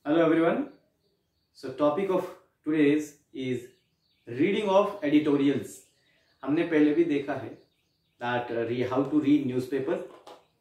Hello everyone. So topic of today's is reading of editorials. हमने पहले भी देखा है that how to read newspaper.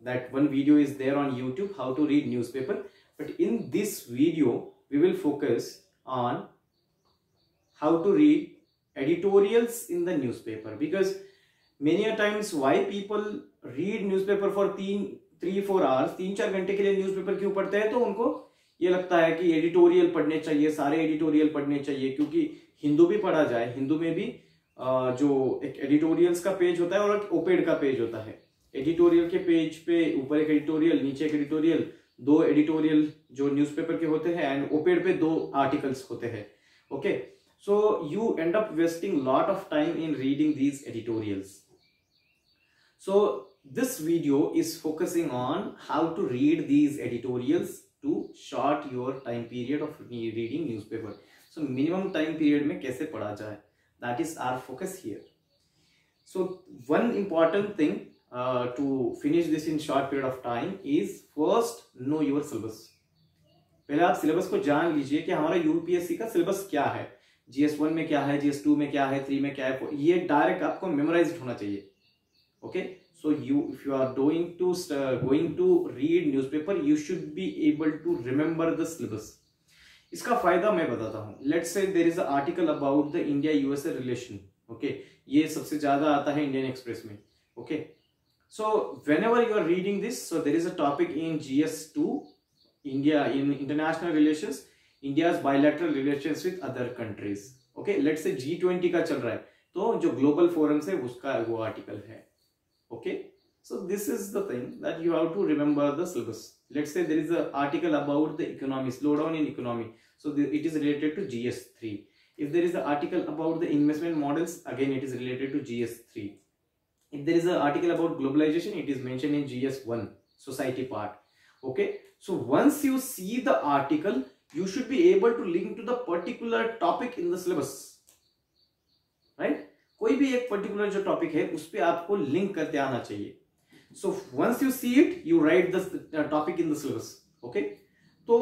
That one video is there on YouTube, how to read newspaper. But in this video we will focus on how to read editorials in the newspaper, because many a times why people read newspaper for 3-4 hours, 3-4 घंटे के लिए newspaper क्यों पढ़ते हैं, तो उनको ये लगता है कि एडिटोरियल पढ़ने चाहिए, सारे एडिटोरियल पढ़ने चाहिए, क्योंकि हिंदू भी पढ़ा जाए। हिंदू में भी जो एक एडिटोरियल्स का पेज होता है और एक ओपेड का पेज होता है। एडिटोरियल के पेज पे ऊपर एक एडिटोरियल, नीचे एक एडिटोरियल, दो एडिटोरियल जो न्यूज़पेपर के होते हैं, एंड ओपेड पे 2 आर्टिकल्स होते हैं। Okay, so you end up wasting lot of time in reading these editorials. So this video is focusing on how to read these editorials to short your time period of reading newspaper. So minimum time period में कैसे पढ़ा जाए, that is our focus here. So one important thing to finish this in short period of time is first know your syllabus. पहले आप syllabus को जान लीजिए कि हमारा यूपीएससी का सिलेबस क्या है, GS1 में क्या है, GS2 में क्या है, 3 में क्या है, ये डायरेक्ट आपको मेमोराइज्ड होना चाहिए। Okay, so if you are going to read newspaper, you should be able to remember the syllabus. इसका फायदा मैं बताता हूँ। Let's say there is a article about the India USA relation. Okay, ये सबसे ज्यादा आता है इंडियन एक्सप्रेस में। Okay, so whenever you are reading this, so there is a topic in GS2, India in international relations, India's bilateral relations with other countries. Okay, let's say G20 का चल रहा है, तो जो ग्लोबल फोरम से उसका वो आर्टिकल है। Okay, so this is the thing that you have to remember the syllabus. Let's say there is an article about the economy, slowdown in economy, so it is related to GS3. If there is an article about the investment models, again it is related to GS3. If there is an article about globalization, it is mentioned in GS1, society part. Okay, so once you see the article, you should be able to link to the particular topic in the syllabus, right? कोई भी एक particular जो topic है उस पे आपको link करते आना चाहिए। So once you see it, you write the topic in the syllabus. Okay? तो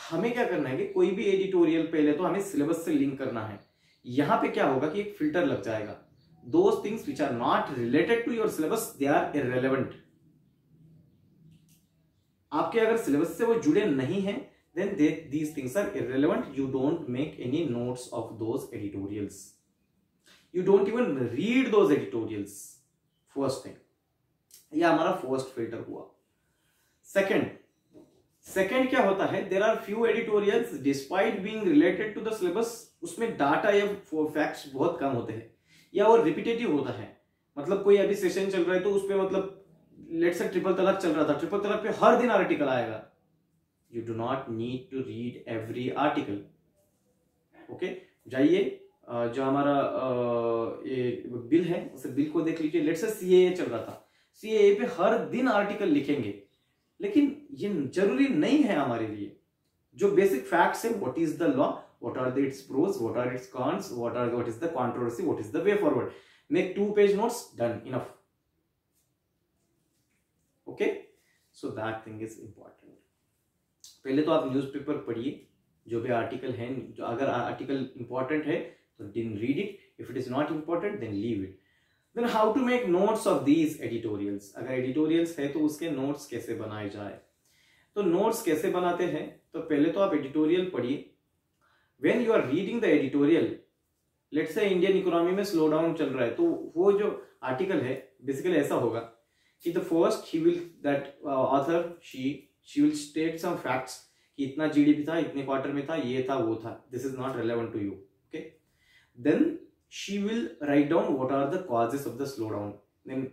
हमें क्या करना है कि कोई भी editorial पहले तो हमें syllabus से link करना है। यहाँ पे क्या होगा कि एक filter लग जाएगा। Those things which are not related to your syllabus, they are irrelevant. आपके अगर syllabus से वो जुड़े नहीं हैं, then these things are irrelevant. You don't make any notes of those editorials. You don't even read those editorials. First thing, ये हमारा first filter हुआ। Second क्या होता है, there are few editorials despite being related to the syllabus, उसमें data या facts बहुत कम होते हैं या वो रिपीटेटिव होता है। मतलब कोई अभी सेशन चल रहा है तो उस पे मतलब लेट्स से ट्रिपल तलाक चल रहा था, ट्रिपल तलाक पे हर दिन आर्टिकल आएगा। You do not need to read every article. Okay, जाइए जो हमारा ये बिल है उस बिल को देख लीजिए। लेट्स से CAA चल रहा था, CAA पे हर दिन आर्टिकल लिखेंगे, लेकिन ये जरूरी नहीं है हमारे लिए। जो बेसिक फैक्ट्स है, what is the law, what are the its pros, what are its cons, what is the controversy, what is the way forward, make 2 page notes, done, enough. Okay, so that thing is important. पहले तो आप newspaper पढ़िए, जो भी article है, जो अगर article important है तो read it, if it is not important then leave it. Then how to make notes of these editorials. अगर एडिटोरियल्स है तो उसके नोट्स कैसे बनाए जाए। तो नोट्स कैसे बनाते हैं, तो पहले तो आप एडिटोरियल पढ़िए। When you are reading the editorial, let's say Indian economy में स्लो डाउन चल रहा है, तो वो जो आर्टिकल है बेसिकली ऐसा होगा कि the first he will that author she will state some facts कि इतना GDP था, इतने क्वार्टर में था, ये था, वो था, this is not relevant to you. Okay, then she will write down what are the causes of the slowdown. Then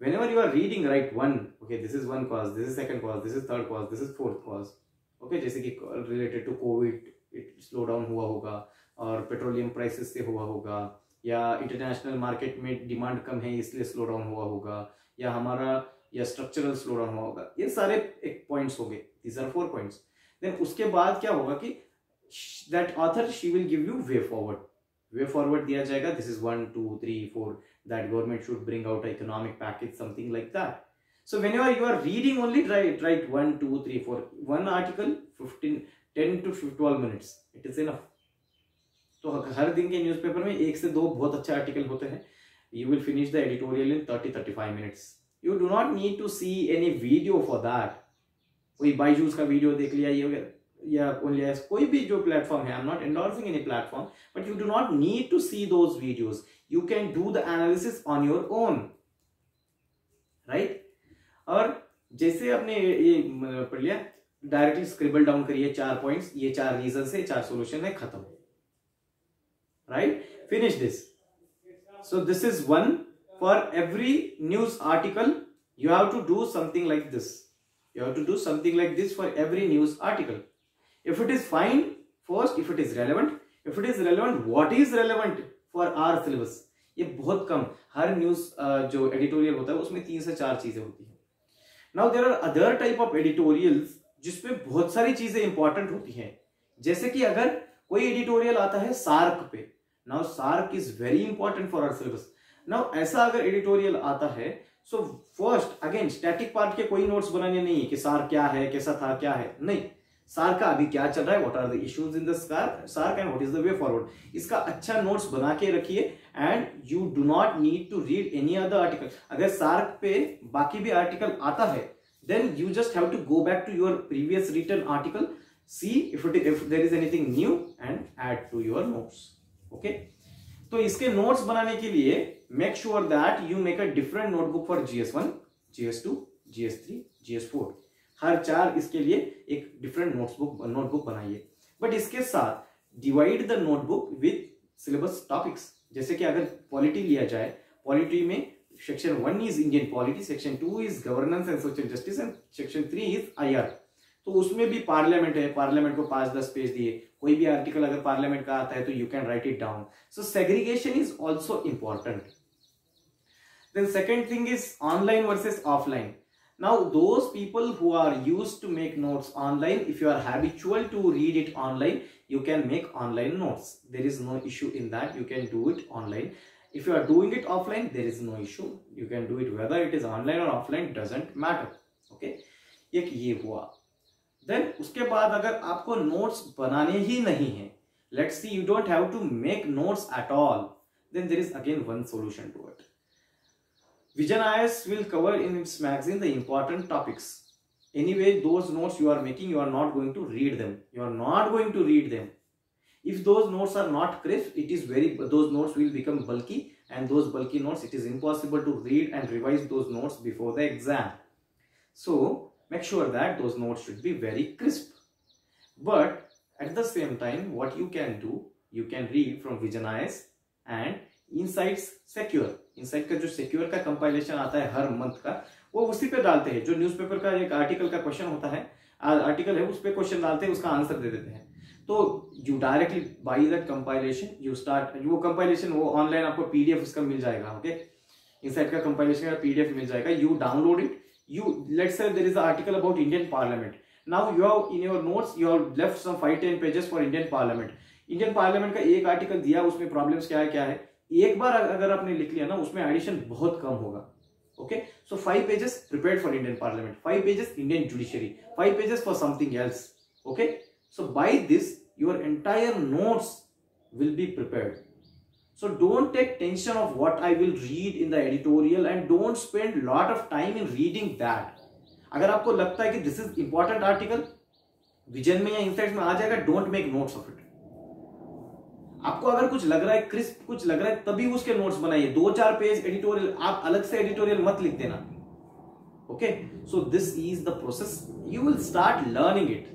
whenever you are reading, write one, okay, this is one cause, this is second cause, this is third cause, this is fourth cause. Okay, जैसे कि related to COVID slow down हुआ होगा, और petroleum prices से हुआ होगा, या international market में डिमांड कम है इसलिए स्लो डाउन हुआ होगा, या हमारा या स्ट्रक्चरल स्लो डाउन हुआ होगा। ये सारे एक पॉइंट्स हो गए, दीज आर 4 पॉइंट्स। देन उसके बाद क्या होगा कि that author she will give you way forward दिया जाएगा, this is 1 2 3 4 that government should bring out economic package, something like that. So whenever you are reading only, write 1 2 3 4, one article 15 10 to 12 minutes, it is enough. तो हर दिन के newspaper में 1 से 2 बहुत अच्छे article होते हैं. You will finish the editorial in 30-35 minutes. You do not need to see any video for that. कोई बायजूस का वीडियो देख लिया ये या कोई भी जो प्लेटफॉर्म है, I am not endorsing any platform, but you do not need to see those videos. You can do the analysis on your own, right. और जैसे आपने ये पढ़ लिया, डायरेक्टली स्क्रिबल डाउन करिए 4 पॉइंट्स, ये 4 रीजन है, 4 सोल्यूशन है, खत्म, right. Finish this. So this is one for every news article. You have to do something like this. You have to do something like this for every news article. If it is fine, first, if it is relevant. If it is relevant, what is relevant for our syllabus? ये बहुत कम, हर news जो editorial होता है उसमें 3 से 4 चीजें होती हैं. Now there are other type of editorials जिसमें बहुत सारी चीजें इंपॉर्टेंट होती हैं. जैसे कि अगर कोई एडिटोरियल आता है सार्क पे, now SAARC is very important for our syllabus. Now ऐसा अगर एडिटोरियल आता है, so first again static part के कोई नोट्स बनाने नहीं है कि सार्क क्या है, कैसा था, क्या है, नहीं. सार्क का अभी क्या चल रहा है, what are the issues in the SAARC and what is the way forward, इसका अच्छा नोट्स बना के रखिए. And you do not need to read any other article. अगर सार्क पे बाकी भी आर्टिकल आता है, then you just have to go back to your previous written article, see if there is anything new and add to your notes. Okay, तो इसके नोट्स बनाने के लिए make sure that you make a different notebook for GS1, GS2, GS3, GS4. हर 4 इसके लिए एक different notebook बनाइए. बट इसके साथ divide the notebook with syllabus topics. जैसे कि अगर पॉलिटी लिया जाए, पॉलिटी में section 1 is Indian polity, section 2 is governance and social justice and section 3 is IR. तो उसमें भी पार्लियामेंट है, पार्लियामेंट को 5-10 पेज दिए. कोई भी आर्टिकल अगर पार्लियामेंट का आता है तो you can write it down. So segregation is also important. Then second thing is online versus offline. Now those people who are used to make notes online, if you are habitual to read it online, you can make online notes. There is no issue in that. You can do it online. If you are doing it offline, there is no issue. You can do it whether it is online or offline, doesn't matter. Okay, एक ये हुआ. Then उसके बाद अगर आपको notes बनाने ही नहीं है, let's see you don't have to make notes at all, then there is again one solution to it. Vision IAS will cover in its magazine the important topics. Anyway, those notes you are making, you are not going to read them. You are not going to read them. If those notes are not crisp, those notes will become bulky, and those bulky notes, it is impossible to read and revise those notes before the exam. So, make sure that those notes should be very crisp. But at the same time, what you can do, you can read from Vision IAS and Insights Secure. Insight का जो secure का compilation आता है हर month का, वो उसी पे डालते हैं. जो न्यूज़पेपर का एक आर्टिकल का क्वेश्चन होता है, आर्टिकल है, उस पे क्वेश्चन डालते हैं, उसका आंसर दे देते हैं. तो you directly by that compilation, you start. वो कंपाइलेशन वो ऑनलाइन आपको PDF उसका मिल जाएगा. ओके, इनसाइट का कंपाइलेशन का PDF मिल जाएगा. You download it. You let's say there is a article about Indian parliament. Now you have in your notes you have left some 5-10 pages for Indian parliament. Indian parliament का एक article दिया, उसमें problems क्या है, एक बार अगर आपने लिख लिया ना, उसमें एडिशन बहुत कम होगा. Okay, so 5 pages prepared for Indian parliament, 5 pages Indian judiciary, 5 pages for something else. Okay, so by this your entire notes will be prepared. So don't take tension of what I will read in the editorial and don't spend lot of time in reading that. अगर आपको लगता है कि this is important article, Vision में या Insights में आ जाएगा, don't make notes of it. आपको अगर कुछ लग रहा है, क्रिस्प कुछ लग रहा है, तभी उसके नोट्स बनाइए. 2-4 पेज एडिटोरियल, आप अलग से एडिटोरियल मत लिख देना. Okay, so this is the process. You will start learning it.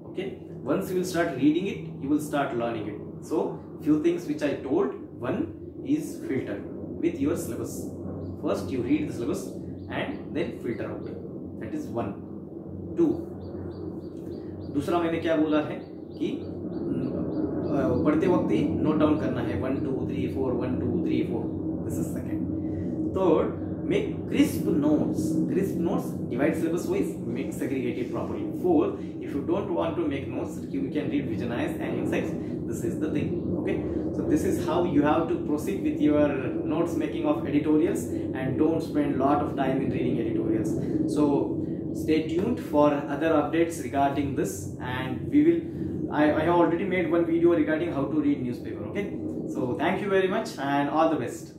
Okay, once you will start reading it, you will start learning it. So few things which I told. One is filter with your syllabus. First you read the syllabus and then filter out. That is 1. 2, दूसरा मैंने क्या बोला है कि पढ़ते वक्त ही note down करना है. 1 2 3 4, 1 2 3 4. This is second. Third, make crisp notes. Crisp notes, divide syllabus wise, make segregate it properly. 4, if you don't want to make notes, you can read Vision IAS and Insights. This is the thing. Okay, so this is how you have to proceed with your notes making of editorials, and don't spend lot of time in reading editorials. So stay tuned for other updates regarding this, and we will I have already made one video regarding how to read newspaper. Okay, so thank you very much and all the best.